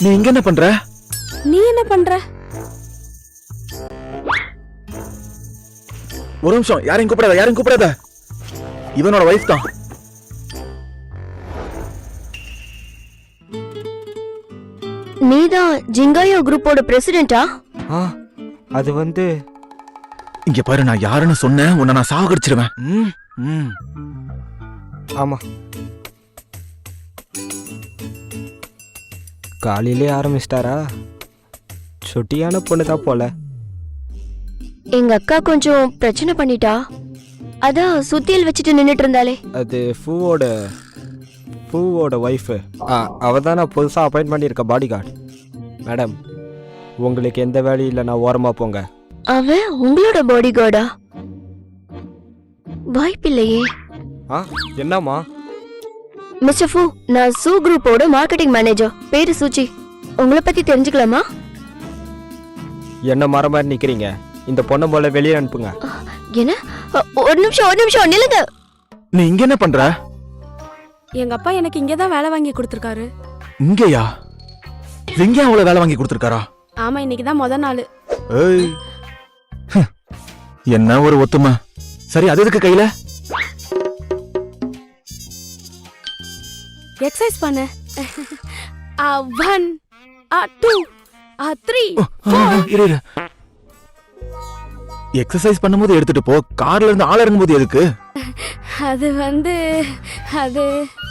நீ இங்க என்ன பண்ற? நீ என்ன பண்ற? ஒரு நிமிஷம், யாரையும் கூப்பிடாத. இவனோட வைஃப் தான். நீதான் ஜிங்காயோ குரூப்போட பிரசிடென்ட்டா? அது வந்து இங்க பாரு, நான் யாருன்னு சொன்னேன் உன்னை நான் சாகடிச்சிருவேன். ஆமா, காலையிலே ஆரம்பிச்சிட்டாரா? சொட்டியான பொண்ணுதான் போல. எங்க அக்கா கொஞ்சம் பிரச்சனை பண்ணிட்டா, அதான் சுத்தியல் வச்சுட்டு நின்னுட்டு இருந்தாலே. அது பூவோட ஒய்ஃபு. அவ தான் நான் புதுசாக அப்பாயிண்ட் பண்ணியிருக்க பாடி கார்டு. மேடம், உங்களுக்கு எந்த வேலையும் இல்லை, நான் ஓரமாக போங்க. அவன் உங்களோட பாடி கார்டா? வாய்ப்பில்லையே. என்னம்மா? மிஸ்டர் ஃபூ, நான் சூ குரூப்போட மார்க்கெட்டிங் மேனேஜர். பேரு சூச்சி. உங்களை பத்தி தெரிஞ்சுக்கலாமா? என்ன மரம் மாதிரி நிற்கிறீங்க? இந்த பொண்ணை போல வெளியே அனுப்புங்க. என்ன? ஒரு நிமிஷம் நில்லுங்க. நீ இங்க என்ன பண்ற? எங்க அப்பா எனக்கு இங்கதான் வேலை வாங்கி கொடுத்திருக்காரு. இங்கயா? எங்க அவளை வேலை வாங்கி கொடுத்திருக்காரா? ஆமா, இன்னைக்குதான் முத நாள். ஏய், என்ன ஒரு ஒத்துமை. சரி, அது எதுக்கு கையில? எக்ஸசைஸ் பண்ணு. 1 2 3 இரு. எக்ஸசைஸ் பண்ணும்போது எடுத்துட்டு போ. கார்ல இருந்து ஆள் இறங்கும்போது எதுக்கு? அது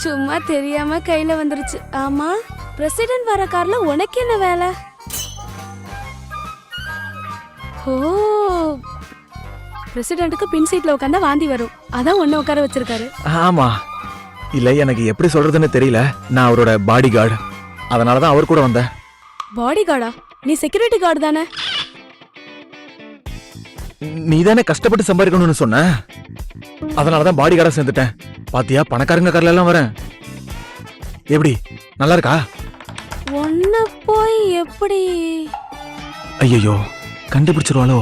சும்மா தெரியாம கையில வந்துருச்சு. ஆமா, பிரசிடென்ட் வர கார்ல உனக்கு என்ன வேலை? ஓ, பிரசிடென்ட்டுக்கு பின் சீட்ல உட்காந்தா வாந்தி வரும், அதான் ஒண்ணு உட்கார வச்சிருக்காரு. ஆமா, இல்ல எனக்கு எப்படி சொல்றதுன்னு தெரியல. நான் அவரோட பாடி கார்டு, அதனாலதான் அவர் கூட வந்தேன். பாடி கார்டா? நீ செக்யூரிட்டி கார்டு தானே? நீ தானே கஷ்டப்பட்டு சம்பாதிக்கணும்னு சொன்ன, அதனாலதான் பாடி கார்டா சேர்ந்துட்டேன். பாத்தியா, பணக்காரங்க கார்ல எல்லாம் வரேன். எப்படி, நல்லா இருக்கா? ஒன்ன போய் எப்படி? ஐயோ, கண்டுபிடிச்சிருவாளோ?